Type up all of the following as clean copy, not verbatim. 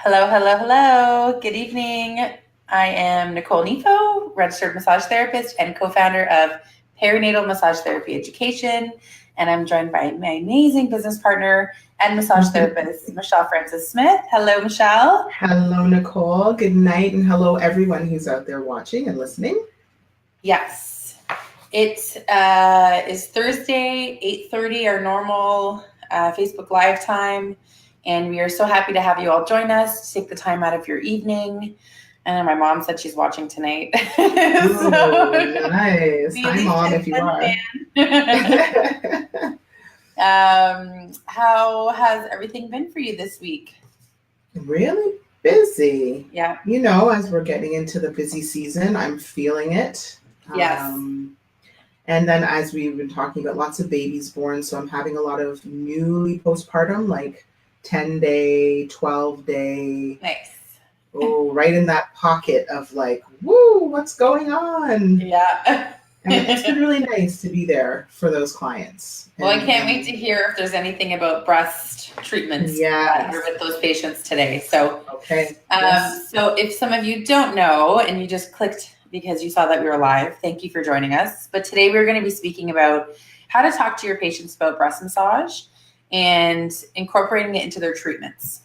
Hello, hello, hello. Good evening. I am Nicole Nifo, registered massage therapist and co-founder of Perinatal Massage Therapy Education. And I'm joined by my amazing business partner and massage therapist, Michelle Francis Smith. Hello, Michelle. Hello, Nicole. Good night, and hello, everyone who's out there watching and listening. Yes, it is Thursday, 8:30, our normal Facebook Live time. And we are so happy to have you all join us, take the time out of your evening. And my mom said she's watching tonight. Oh, nice. Hi, Mom, if you are. How has everything been for you this week? Really busy. Yeah. You know, as we're getting into the busy season, I'm feeling it. Yes. And then as we've been talking about, lots of babies born. So I'm having a lot of newly postpartum, like 10-day, 12-day. Nice. Oh, right in that pocket of like, woo, what's going on? Yeah. And it's been really nice to be there for those clients. Well, I can't wait to hear if there's anything about breast treatments with those patients today. So, okay. So if some of you don't know and you just clicked because you saw that we were live, thank you for joining us. But today we're going to be speaking about how to talk to your patients about breast massage and incorporating it into their treatments.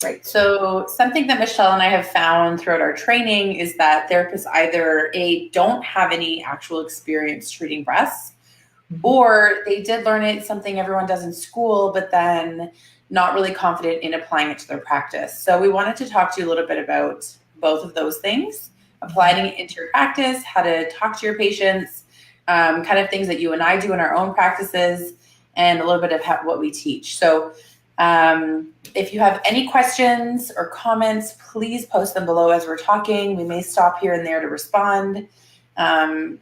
Right. So something that Michelle and I have found throughout our training is that therapists either don't have any actual experience treating breasts, or they did learn it, something everyone does in school, but then not really confident in applying it to their practice. So we wanted to talk to you a little bit about both of those things, applying it into your practice, how to talk to your patients, kind of things that you and I do in our own practices, and a little bit of what we teach. So if you have any questions or comments, please post them below as we're talking. We may stop here and there to respond.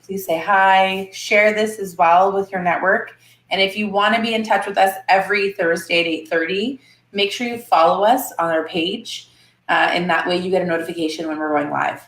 Please say hi, share this as well with your network. And if you want to be in touch with us every Thursday at 8:30, make sure you follow us on our page. And that way you get a notification when we're going live.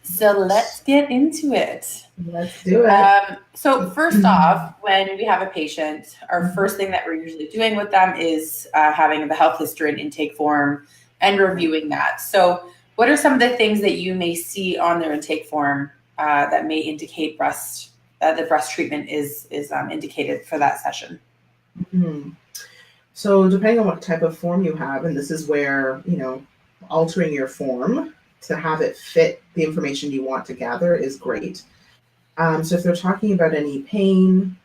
So let's get into it. Let's do it. So first off, when we have a patient, our first thing that we're usually doing with them is having the health history and intake form and reviewing that. So what are some of the things that you may see on their intake form that may indicate the breast treatment is indicated for that session? Mm-hmm. So depending on what type of form you have, and this is where, altering your form to have it fit the information you want to gather is great. So if they're talking about any pain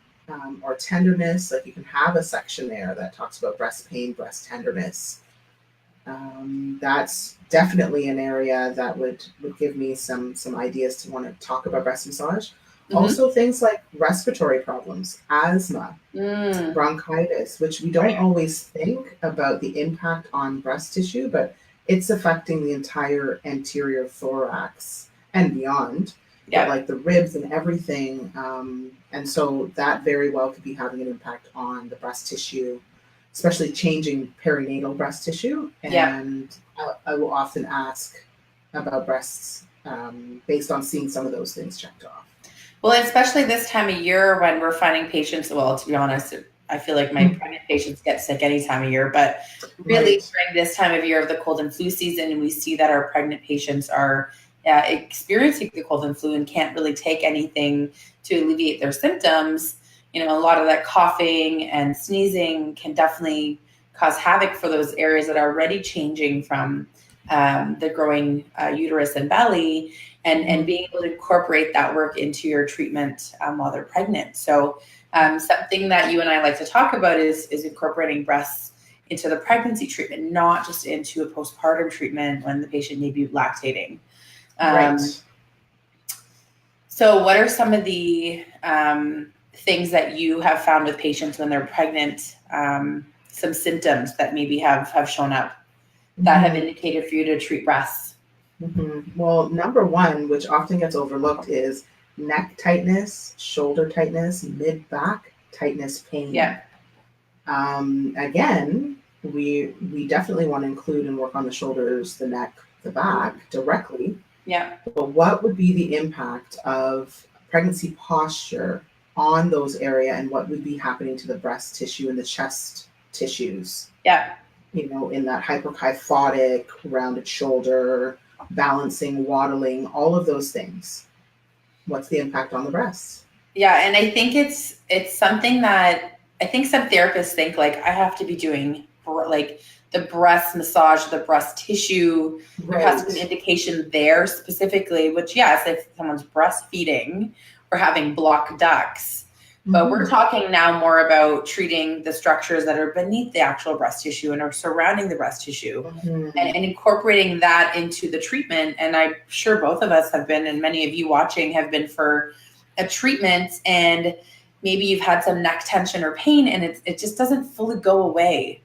or tenderness, like you can have a section there that talks about breast pain, breast tenderness. That's definitely an area that would give me some ideas to want to talk about breast massage. Mm-hmm. Also things like respiratory problems, asthma, bronchitis, which we don't always think about the impact on breast tissue, but it's affecting the entire anterior thorax and beyond, but like the ribs and everything. And so that very well could be having an impact on the breast tissue, especially changing perinatal breast tissue. And I will often ask about breasts based on seeing some of those things checked off. Well, especially this time of year when we're finding patients, well, to be honest, I feel like my pregnant patients get sick any time of year, but really during this time of year of the cold and flu season, and we see that our pregnant patients are experiencing the cold and flu and can't really take anything to alleviate their symptoms. A lot of that coughing and sneezing can definitely cause havoc for those areas that are already changing from the growing uterus and belly, and being able to incorporate that work into your treatment while they're pregnant. So something that you and I like to talk about is incorporating breasts into the pregnancy treatment, not just into a postpartum treatment when the patient may be lactating. Right. So what are some of the things that you have found with patients when they're pregnant, some symptoms that maybe have shown up that have indicated for you to treat breasts? Mm-hmm. Well, number one, which often gets overlooked, is neck tightness, shoulder tightness, mid-back tightness pain. Yeah. Again, we definitely want to include and work on the shoulders, the neck, the back directly. Yeah. But what would be the impact of pregnancy posture on those areas, and what would be happening to the breast tissue and the chest tissues? Yeah. in that hyperkyphotic, rounded shoulder, balancing, waddling, all of those things. What's the impact on the breasts? Yeah, and I think it's something that I think some therapists think like I have to be doing like the breast massage, the breast tissue. There has to be an indication there specifically, which yes, if someone's breastfeeding or having blocked ducts. But we're talking now more about treating the structures that are beneath the actual breast tissue and are surrounding the breast tissue and incorporating that into the treatment. And I'm sure both of us have been, and many of you watching have been for a treatment, and maybe you've had some neck tension or pain and it just doesn't fully go away.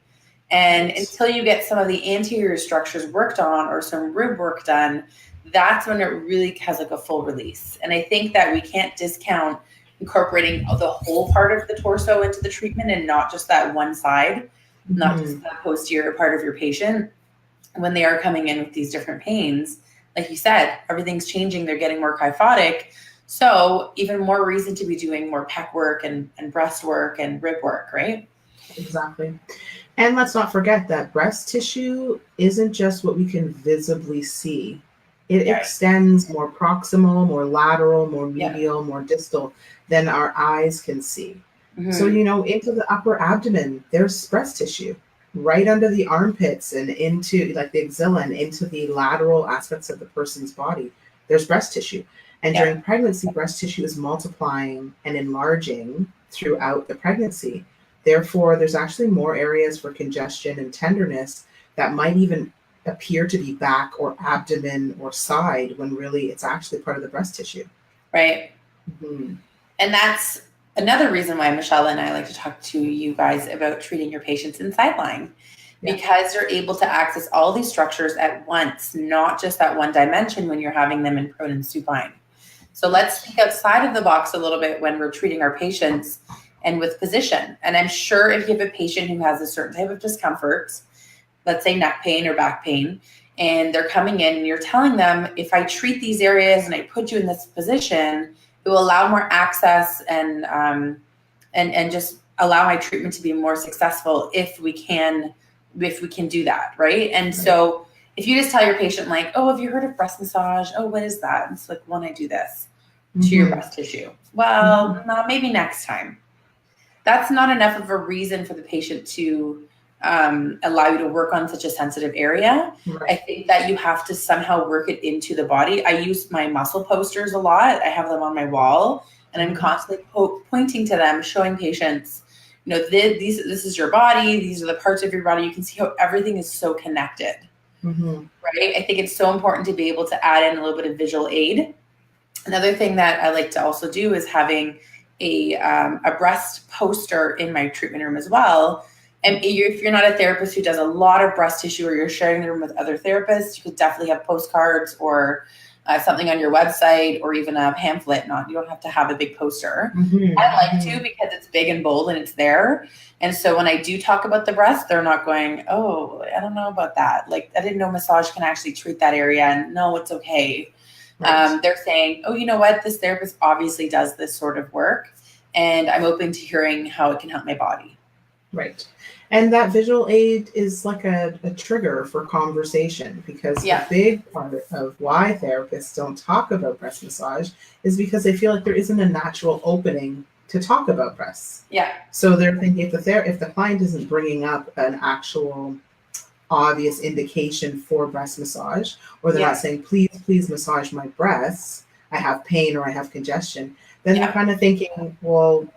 And until you get some of the anterior structures worked on or some rib work done, that's when it really has like a full release. And I think that we can't discount incorporating the whole part of the torso into the treatment and not just that one side, not just the posterior part of your patient. When they are coming in with these different pains, like you said, everything's changing. They're getting more kyphotic. So even more reason to be doing more pec work and breast work and rib work, right? Exactly. And let's not forget that breast tissue isn't just what we can visibly see. It extends more proximal, more lateral, more medial, more distal than our eyes can see. So, into the upper abdomen, there's breast tissue. Right under the armpits and into like the axilla and into the lateral aspects of the person's body, there's breast tissue. And during pregnancy, breast tissue is multiplying and enlarging throughout the pregnancy. Therefore, there's actually more areas for congestion and tenderness that might even appear to be back or abdomen or side when really it's actually part of the breast tissue. Right. And that's another reason why Michelle and I like to talk to you guys about treating your patients in Sideline, because you're able to access all these structures at once, not just that one dimension when you're having them in prone and supine. So let's think outside of the box a little bit when we're treating our patients and with position. And I'm sure if you have a patient who has a certain type of discomfort, let's say neck pain or back pain, and they're coming in and you're telling them, if I treat these areas and I put you in this position, it will allow more access and just allow my treatment to be more successful if we can do that, right? And so if you just tell your patient like, oh, have you heard of breast massage? Oh, what is that? And it's like, when I do this to your breast tissue. Well, no, maybe next time. That's not enough of a reason for the patient to allow you to work on such a sensitive area. I think that you have to somehow work it into the body. I use my muscle posters a lot. I have them on my wall and I'm constantly pointing to them, showing patients, this is your body. These are the parts of your body. You can see how everything is so connected, right? I think it's so important to be able to add in a little bit of visual aid. Another thing that I like to also do is having a breast poster in my treatment room as well. And if you're not a therapist who does a lot of breast tissue or you're sharing the room with other therapists, you could definitely have postcards or something on your website or even a pamphlet. You don't have to have a big poster. I like to because it's big and bold and it's there. And so when I do talk about the breast, they're not going, oh, I don't know about that. Like, I didn't know massage can actually treat that area. And no, it's okay. They're saying, oh, you know what? This therapist obviously does this sort of work. And I'm open to hearing how it can help my body. Right. And that visual aid is like a trigger for conversation, because a big part of why therapists don't talk about breast massage is because they feel like there isn't a natural opening to talk about breasts. So they're thinking if the client isn't bringing up an actual obvious indication for breast massage, or they're not saying, please massage my breasts, I have pain or I have congestion, then they're kind of thinking, well,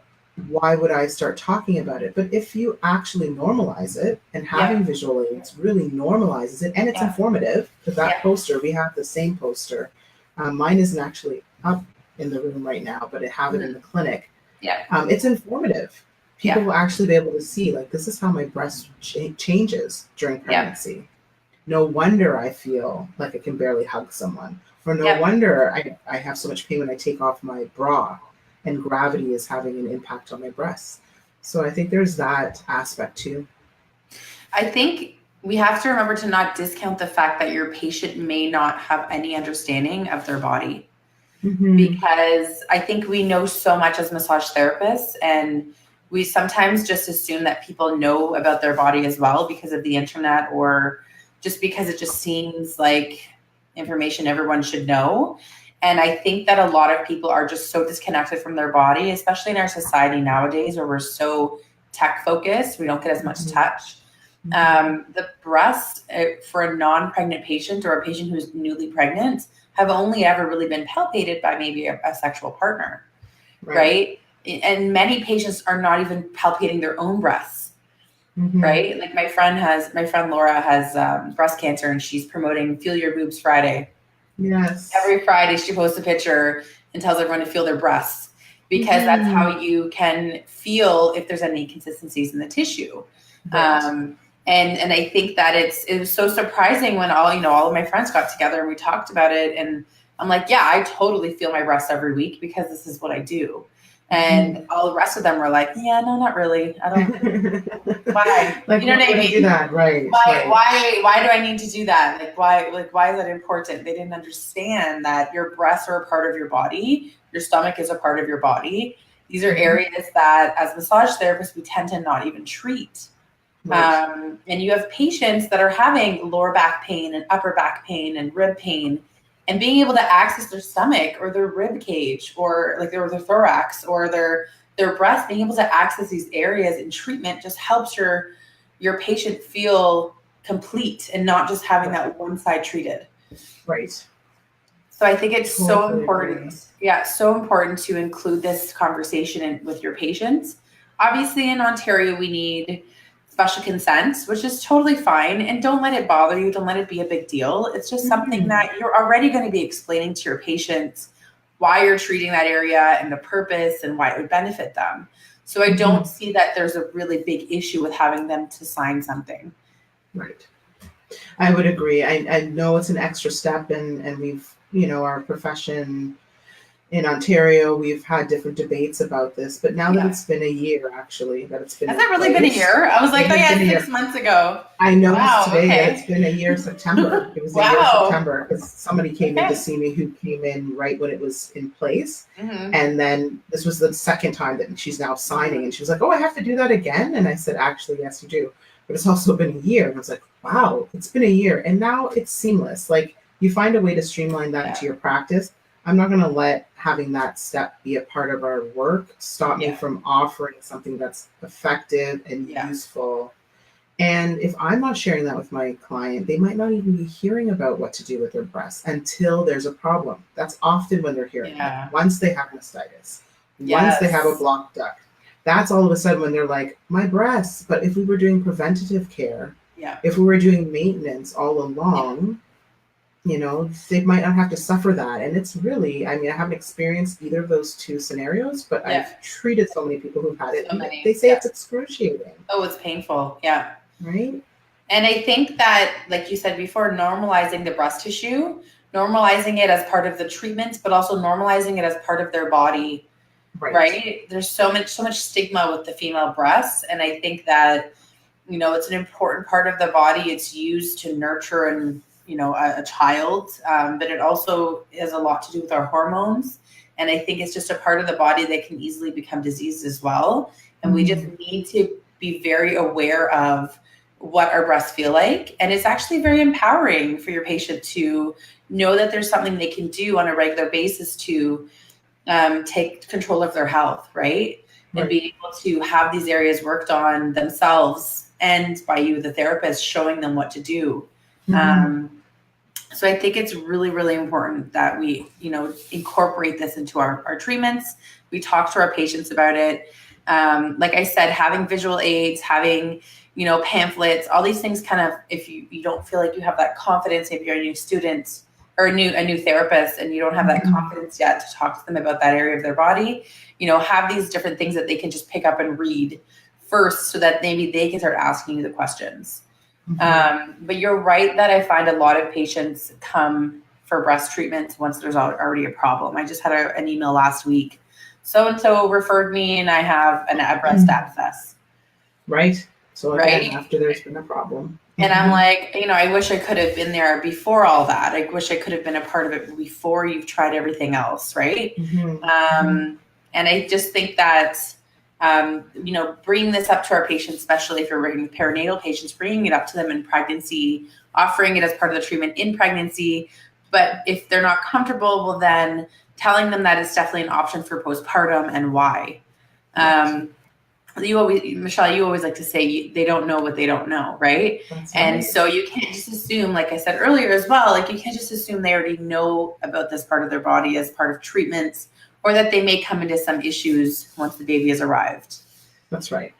why would I start talking about it? But if you actually normalize it, and having visual aids really normalizes it, and it's informative, because that poster, we have the same poster. Mine isn't actually up in the room right now, but I have it in the clinic. It's informative. People will actually be able to see, like, this is how my breast changes during pregnancy. No wonder I feel like I can barely hug someone. Or no wonder I have so much pain when I take off my bra and gravity is having an impact on my breasts. So I think there's that aspect too. I think we have to remember to not discount the fact that your patient may not have any understanding of their body. Because I think we know so much as massage therapists, and we sometimes just assume that people know about their body as well because of the internet, or just because it just seems like information everyone should know. And I think that a lot of people are just so disconnected from their body, especially in our society nowadays where we're so tech focused. We don't get as much touch. The breasts for a non-pregnant patient or a patient who's newly pregnant have only ever really been palpated by maybe a sexual partner, right? And many patients are not even palpating their own breasts, right? Like my friend Laura has breast cancer, and she's promoting Feel Your Boobs Friday. Yes. Every Friday she posts a picture and tells everyone to feel their breasts, because that's how you can feel if there's any inconsistencies in the tissue. Right. And I think that it was so surprising when all of my friends got together and we talked about it, and I'm like, yeah, I totally feel my breasts every week because this is what I do. And all the rest of them were like, yeah, no, not really. I don't. Why? Like, you know what I mean? Do that, right? Why do I need to do that? Why is that important? They didn't understand that your breasts are a part of your body. Your stomach is a part of your body. These are areas that, as massage therapists, we tend to not even treat. Right. And you have patients that are having lower back pain and upper back pain and rib pain, and being able to access their stomach or their rib cage or like their thorax or their breast, being able to access these areas in treatment just helps your patient feel complete and not just having that one side treated. Right. So I think it's so important. Yeah, so important to include this conversation with your patients. Obviously in Ontario, we need special consent, which is totally fine. And don't let it bother you. Don't let it be a big deal. It's just something that you're already going to be explaining to your patients why you're treating that area and the purpose and why it would benefit them. So I don't see that there's a really big issue with having them to sign something. Right. I would agree. I know it's an extra step, and we've, our profession in Ontario, we've had different debates about this, but now that it's been a year, actually, that it's been. Has that really been a year? I was like, oh yeah, 6 months ago. I noticed today that it's been a year, September. It was a year, September, because somebody came in to see me who came in right when it was in place. And then this was the second time that she's now signing, and she was like, oh, I have to do that again? And I said, actually, yes, you do. But it's also been a year. And I was like, wow, it's been a year. And now it's seamless. Like, you find a way to streamline that into your practice. I'm not going to let having that step be a part of our work stop me from offering something that's effective and useful. And if I'm not sharing that with my client, they might not even be hearing about what to do with their breasts until there's a problem. That's often when they're hearing it. Once they have mastitis, once they have a blocked duct, that's all of a sudden when they're like, my breasts. But if we were doing preventative care, if we were doing maintenance all along, they might not have to suffer that. And it's really, I haven't experienced either of those two scenarios, but I've treated so many people who've had it. So they say it's excruciating. Oh, it's painful. Yeah. Right. And I think that, like you said before, normalizing the breast tissue, normalizing it as part of the treatment, but also normalizing it as part of their body. Right. There's so much stigma with the female breasts. And I think that, it's an important part of the body. It's used to nurture and a child, but it also has a lot to do with our hormones. And I think it's just a part of the body that can easily become diseased as well. And we just need to be very aware of what our breasts feel like. And it's actually very empowering for your patient to know that there's something they can do on a regular basis to take control of their health, right? And be able to have these areas worked on themselves and by you, the therapist, showing them what to do. So I think it's really, really important that we, incorporate this into our treatments. We talk to our patients about it. Like I said, having visual aids, having, pamphlets, all these things kind of, if you don't feel like you have that confidence, maybe you're a new student or a new therapist and you don't have that confidence yet to talk to them about that area of their body, have these different things that they can just pick up and read first so that maybe they can start asking you the questions. But you're right that I find a lot of patients come for breast treatments once there's already a problem. I just had an email last week. So-and-so referred me and I have a breast abscess. Right. So again, after there's been a problem. And I'm like, I wish I could have been there before all that. I wish I could have been a part of it before you've tried everything else. Right. And I just think that bringing this up to our patients, especially if you're working with perinatal patients, bringing it up to them in pregnancy, offering it as part of the treatment in pregnancy. But if they're not comfortable, well, then telling them that it's definitely an option for postpartum and why. Michelle, you always like to say they don't know what they don't know, right? That's and right. So you can't just assume, like I said earlier as well, like you can't just assume they already know about this part of their body as part of treatments, or that they may come into some issues once the baby has arrived. That's right.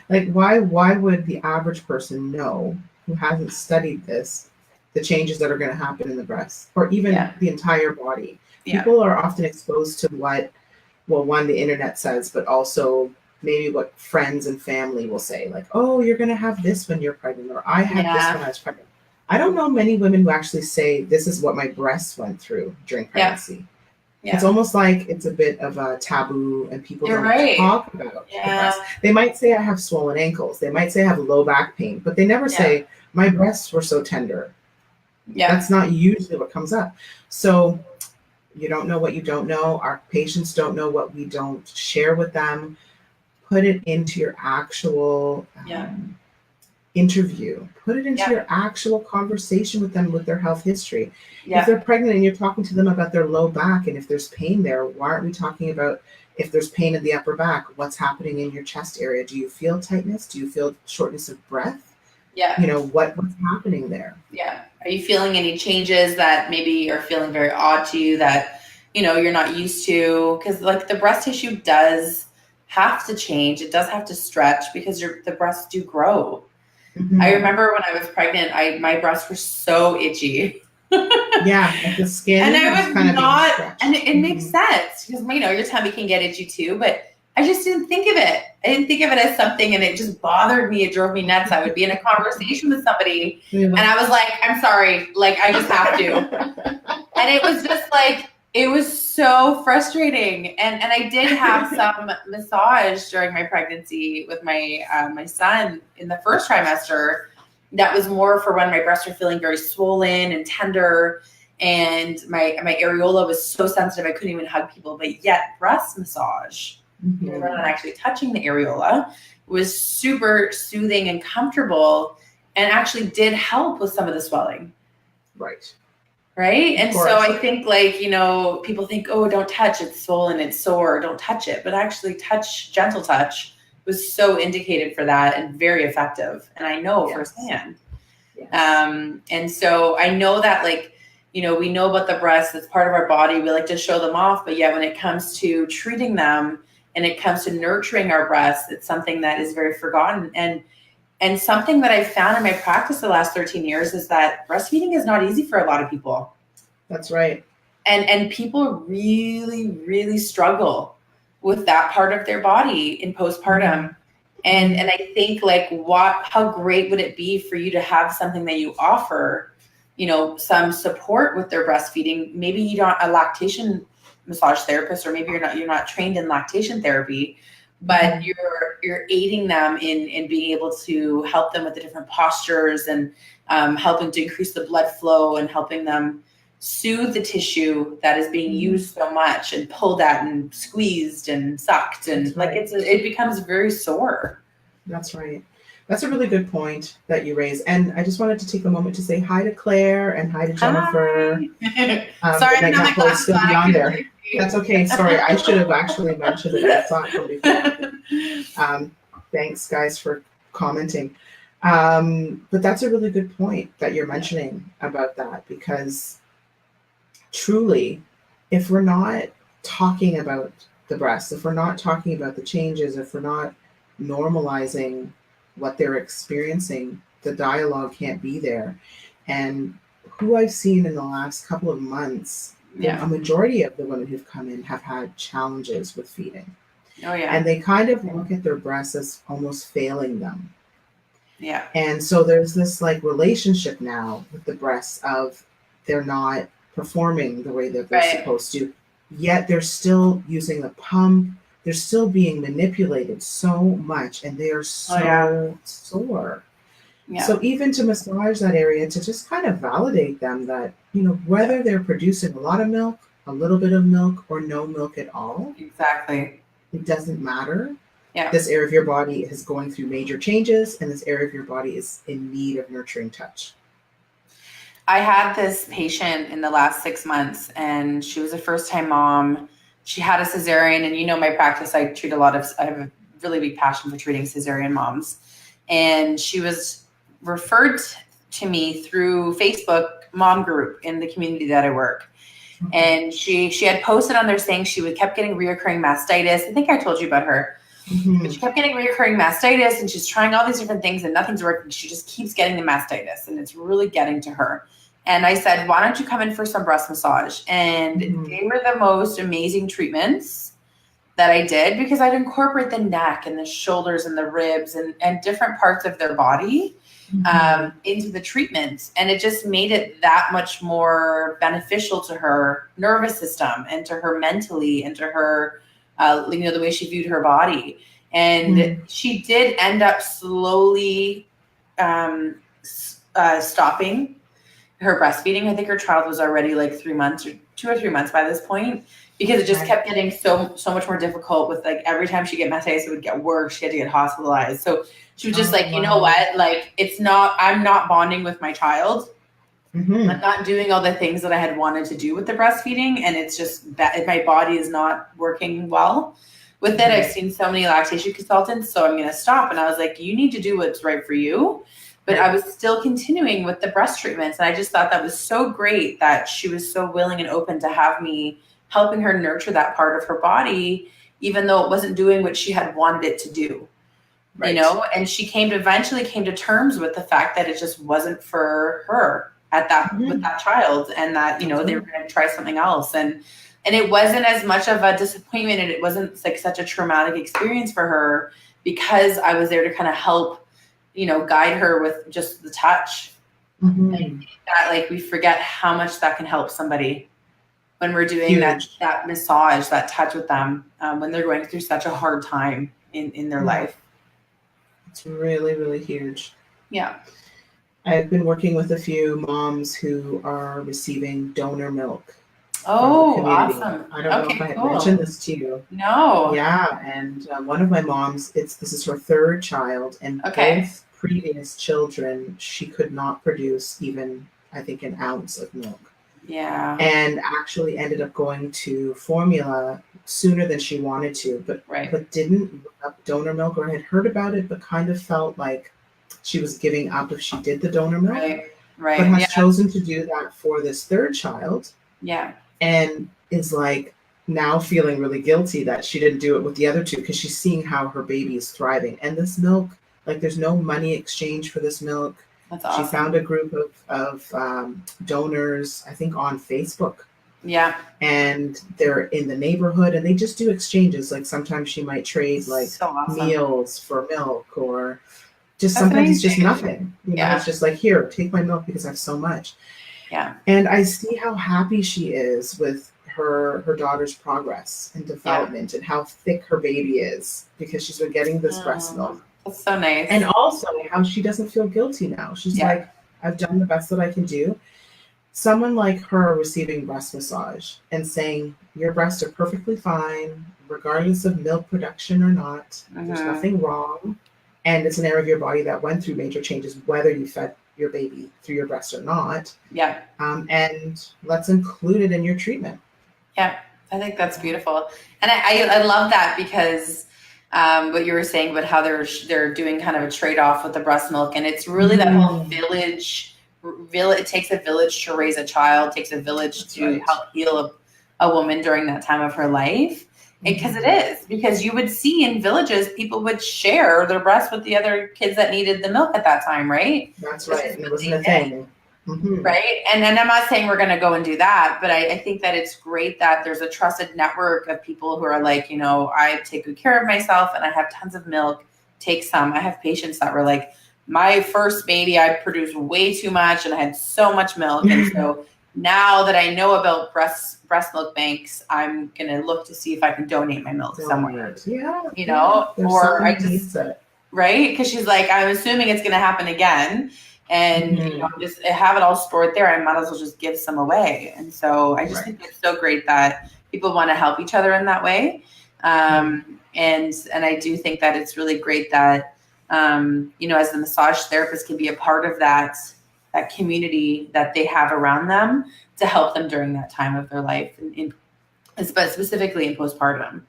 Like why would the average person know, who hasn't studied this, the changes that are going to happen in the breast or even the entire body? People are often exposed to what, well, one, the internet says, but also maybe what friends and family will say, like, oh, you're going to have this when you're pregnant, or I had this when I was pregnant. I don't know many women who actually say, this is what my breasts went through during pregnancy. It's almost like it's a bit of a taboo, and people don't talk about the breast. They might say, I have swollen ankles. They might say I have low back pain, but they never say, my breasts were so tender. That's not usually what comes up. So you don't know what you don't know. Our patients don't know what we don't share with them. Put it into your actual interview. Put it into your actual conversation with them with their health history. If they're pregnant and you're talking to them about their low back, and if there's pain there, why aren't we talking about if there's pain in the upper back, what's happening in your chest area? Do you feel tightness? Do you feel shortness of breath? What's happening there? Are you feeling any changes that maybe are feeling very odd to you that, you're not used to? Because like the breast tissue does have to change. It does have to stretch because the breasts do grow. Mm-hmm. I remember when I was pregnant, my breasts were so itchy. Like the skin. And I was not, and it makes sense because, your tummy can get itchy too, but I just didn't think of it. I didn't think of it as something, and it just bothered me. It drove me nuts. I would be in a conversation with somebody and I was like, I'm sorry, like I just have to. And it was just like, it was so frustrating. And I did have some massage during my pregnancy with my my son in the first trimester. That was more for when my breasts were feeling very swollen and tender, and my areola was so sensitive I couldn't even hug people. But yet breast massage, we're not actually touching the areola, was super soothing and comfortable, and actually did help with some of the swelling. Right. And so I think people think, oh, don't touch, it's swollen, it's sore, don't touch it. But actually gentle touch was so indicated for that and very effective. And I know firsthand. And so I know that we know about the breasts, it's part of our body. We like to show them off, but yet when it comes to treating them and it comes to nurturing our breasts, it's something that is very forgotten. And something that I've found in my practice the last 13 years is that breastfeeding is not easy for a lot of people. That's right. And people really, really struggle with that part of their body in postpartum. And I think how great would it be for you to have something that you offer, some support with their breastfeeding. Maybe you're not a lactation massage therapist, or maybe you're not trained in lactation therapy, but you're aiding them in being able to help them with the different postures and helping to increase the blood flow and helping them soothe the tissue that is being used so much and pulled at and squeezed and sucked, and it becomes very sore. That's right. That's a really good point that you raise. And I just wanted to take a moment to say hi to Claire and hi to Jennifer. Sorry, I'm not my still beyond there. That's okay. Sorry, I should have actually mentioned it. That's not before. Thanks, guys, for commenting. But that's a really good point that you're mentioning about that, because truly, if we're not talking about the breasts, if we're not talking about the changes, if we're not normalizing what they're experiencing, the dialogue can't be there. And who I've seen in the last couple of months, a majority of the women who've come in have had challenges with feeding. And they kind of look at their breasts as almost failing them. And so there's this relationship now with the breasts of they're not performing the way that they're supposed to, yet they're still using the pump. They're still being manipulated so much, and they are so sore. So even to massage that area, to just kind of validate them that, whether they're producing a lot of milk, a little bit of milk, or no milk at all. Exactly. It doesn't matter. This area of your body is going through major changes, and this area of your body is in need of nurturing touch. I had this patient in the last 6 months, and she was a first-time mom. She had a cesarean, and my practice, I have a really big passion for treating cesarean moms. And she was referred to me through Facebook mom group in the community that I work. Mm-hmm. And she had posted on there saying she kept getting reoccurring mastitis. I think I told you about her. Mm-hmm. But she kept getting reoccurring mastitis, and she's trying all these different things and nothing's working. She just keeps getting the mastitis, and it's really getting to her. And I said, why don't you come in for some breast massage? And they were the most amazing treatments that I did, because I'd incorporate the neck and the shoulders and the ribs and different parts of their body into the treatment. And it just made it that much more beneficial to her nervous system and to her mentally and to her, the way she viewed her body. And she did end up slowly stopping her breastfeeding. I think her child was already like 3 months or 2 or 3 months by this point, because it just kept getting so much more difficult with, like, every time she get mastitis, it would get worse. She had to get hospitalized. So she was just you know what, like, I'm not bonding with my child. I'm not doing all the things that I had wanted to do with the breastfeeding. And it's just that my body is not working well with it. I've seen so many lactation consultants, so I'm going to stop. And I was like, you need to do what's right for you. But I was still continuing with the breast treatments. And I just thought that was so great that she was so willing and open to have me helping her nurture that part of her body, even though it wasn't doing what she had wanted it to do. Right. And she eventually came to terms with the fact that it just wasn't for her at that with that child, and that, they were going to try something else. And it wasn't as much of a disappointment, and it wasn't like such a traumatic experience for her, because I was there to kind of help guide her with just the touch. And that, we forget how much that can help somebody when we're doing that massage, that touch with them, when they're going through such a hard time in their life. It's really, really huge. Yeah. I've been working with a few moms who are receiving donor milk. Oh, awesome. I don't know if I had mentioned this to you. No. Yeah. And one of my moms, this is her third child, and both previous children, she could not produce even, I think, an ounce of milk. Yeah. And actually ended up going to formula sooner than she wanted to, but didn't look up donor milk, or had heard about it, but kind of felt like she was giving up if she did the donor milk. Right. But has chosen to do that for this third child. Yeah. And is now feeling really guilty that she didn't do it with the other two, because she's seeing how her baby is thriving. And this milk, there's no money exchange for this milk. That's awesome. She found a group of donors, I think, on Facebook. Yeah. And they're in the neighborhood, and they just do exchanges. Sometimes she might trade meals for milk, or just sometimes it's just nothing. It's just here, take my milk because I have so much. Yeah. And I see how happy she is with her daughter's progress and development, and how thick her baby is, because she's been getting this breast milk. That's so nice. And also how she doesn't feel guilty now. She's I've done the best that I can do. Someone like her receiving breast massage and saying, your breasts are perfectly fine, regardless of milk production or not. There's nothing wrong. And it's an area of your body that went through major changes, whether you fed your baby through your breast or not. Yeah. And let's include it in your treatment. Yeah, I think that's beautiful. And I love that, because what you were saying about how they're doing kind of a trade-off with the breast milk. And it's really that whole village, it takes a village to raise a child, takes a village to help heal a woman during that time of her life. Because it is, because you would see in villages, people would share their breasts with the other kids that needed the milk at that time, right? That's right. And it wasn't a thing. Right. And I'm not saying we're going to go and do that, but I think that it's great that there's a trusted network of people who are I take good care of myself and I have tons of milk, take some. I have patients that were my first baby, I produced way too much and I had so much milk. And so now that I know about breast milk banks, I'm going to look to see if I can donate my milk somewhere. Yeah. Or I just, right? Because she's I'm assuming it's going to happen again. And just have it all stored there. I might as well just give some away. And so I just think it's so great that people want to help each other in that way. And I do think that it's really great that, as the massage therapist can be a part of that community that they have around them to help them during that time of their life, specifically in postpartum.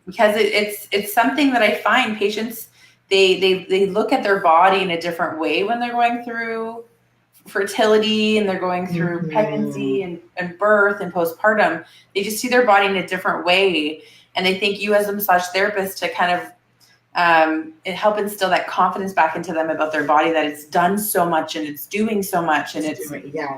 Because it's something that I find patients, they look at their body in a different way when they're going through fertility and they're going through pregnancy and birth and postpartum. They just see their body in a different way. And they think you as a massage therapist to kind of help instill that confidence back into them about their body, that it's done so much and it's doing so much and it's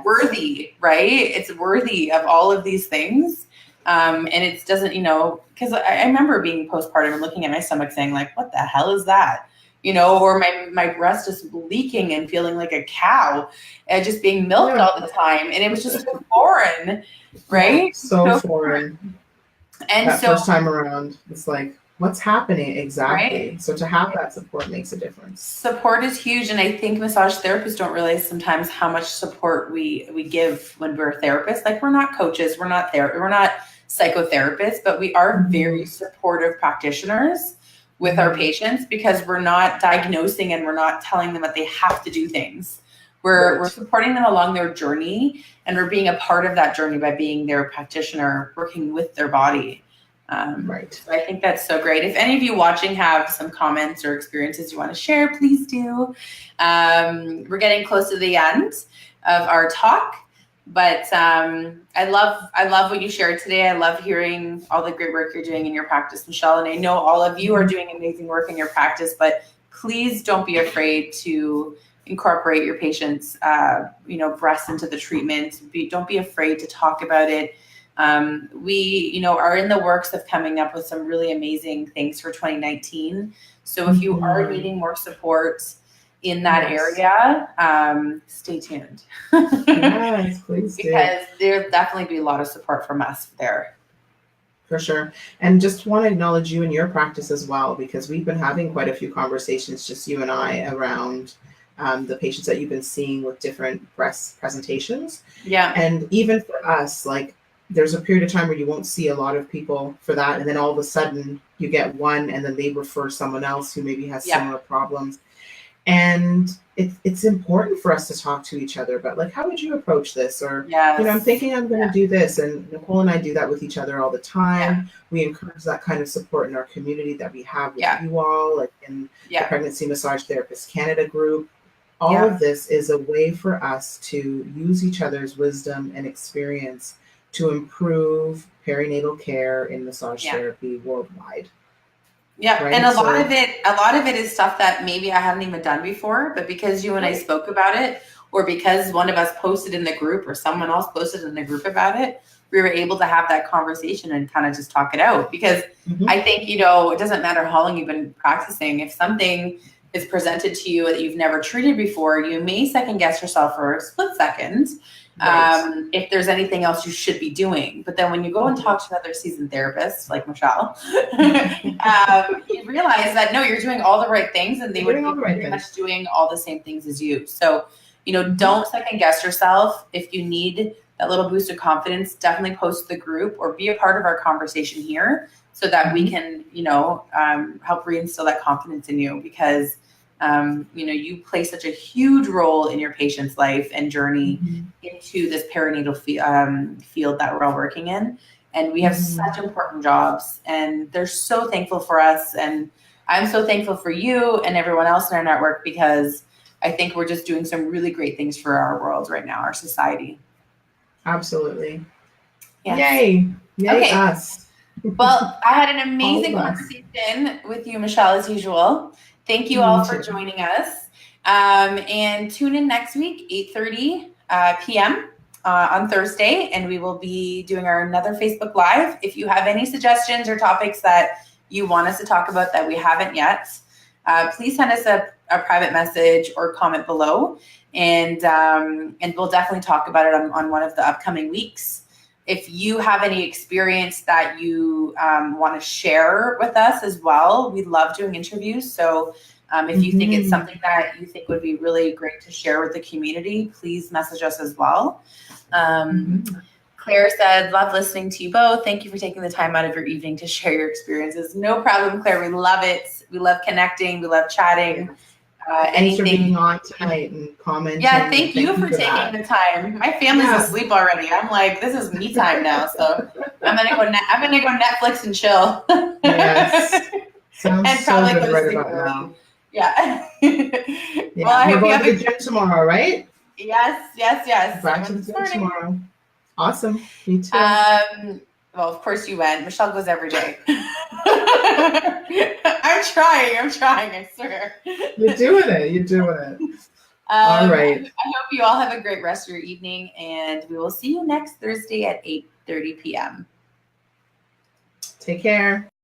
worthy, right? It's worthy of all of these things. And it doesn't, because I remember being postpartum and looking at my stomach saying like, what the hell is that? Or my breast just leaking and feeling like a cow and just being milked all the time. And it was just so foreign, right? So foreign. And that first time around, it's like, what's happening exactly? Right? So to have that support makes a difference. Support is huge. And I think massage therapists don't realize sometimes how much support we give when we're therapists. Like, we're not coaches, we're not psychotherapists, but we are very supportive practitioners with our patients, because we're not diagnosing and we're not telling them that they have to do things. We're supporting them along their journey, and we're being a part of that journey by being their practitioner, working with their body. So I think that's so great. If any of you watching have some comments or experiences you want to share, please do. We're getting close to the end of our talk. But I love what you shared today. I love hearing all the great work you're doing in your practice, Michelle. And I know all of you are doing amazing work in your practice, but please don't be afraid to incorporate your patients' breasts into the treatment. Don't be afraid to talk about it. We are in the works of coming up with some really amazing things for 2019. So if you are needing more support in that area, stay tuned. Yes, please do. Because there'll definitely be a lot of support from us there. For sure. And just want to acknowledge you and your practice as well, because we've been having quite a few conversations, just you and I, around the patients that you've been seeing with different breast presentations. Yeah. And even for us, like, there's a period of time where you won't see a lot of people for that. And then all of a sudden you get one, and then they refer someone else who maybe has similar problems. And it's important for us to talk to each other about, like, how would you approach this? Or, I'm thinking I'm going to do this. And Nicole and I do that with each other all the time. We encourage that kind of support in our community that we have with you all, like in the Pregnancy Massage Therapists Canada group. All of this is a way for us to use each other's wisdom and experience to improve perinatal care in massage therapy worldwide. Yeah. Right? And a lot of it is stuff that maybe I haven't even done before, but because you and I spoke about it, or because one of us posted in the group or someone else posted in the group about it, we were able to have that conversation and kind of just talk it out. Because I think, it doesn't matter how long you've been practicing. If something is presented to you that you've never treated before, you may second guess yourself for a split second. If there's anything else you should be doing. But then when you go and talk to another seasoned therapist like Michelle, you realize that no, you're doing all the right things, and they would be pretty much doing all the same things as you. So, don't second guess yourself. If you need that little boost of confidence, definitely post the group or be a part of our conversation here so that we can, help reinstill that confidence in you, because you play such a huge role in your patient's life and journey into this perinatal field that we're all working in. And we have such important jobs, and they're so thankful for us. And I'm so thankful for you and everyone else in our network, because I think we're just doing some really great things for our world right now, our society. Absolutely. Yes. Yay. Yay us. Well, I had an amazing conversation with you, Michelle, as usual. Thank you all for joining us. And tune in next week, 8:30 p.m. On Thursday, and we will be doing another Facebook Live. If you have any suggestions or topics that you want us to talk about that we haven't yet, please send us a private message or comment below, and we'll definitely talk about it on one of the upcoming weeks. If you have any experience that you want to share with us as well, we love doing interviews. So if you think it's something that you think would be really great to share with the community, please message us as well. Claire said, love listening to you both. Thank you for taking the time out of your evening to share your experiences. No problem, Claire. We love it. We love connecting. We love chatting. Thanks for being on tonight and commenting. Yeah, thank you for taking the time. My family's asleep already. I'm like, this is me time now. So I'm gonna go Netflix and chill. Yes. Sounds and so probably good go to right sleep about early. now. Yeah. Yeah, well, I hope you have to the gym tomorrow, right? Yes. Back to the gym tomorrow. Awesome. Me too. Well, of course you went. Michelle goes every day. I'm trying, I swear. You're doing it. All right. I hope you all have a great rest of your evening, and we will see you next Thursday at 8:30 p.m. Take care.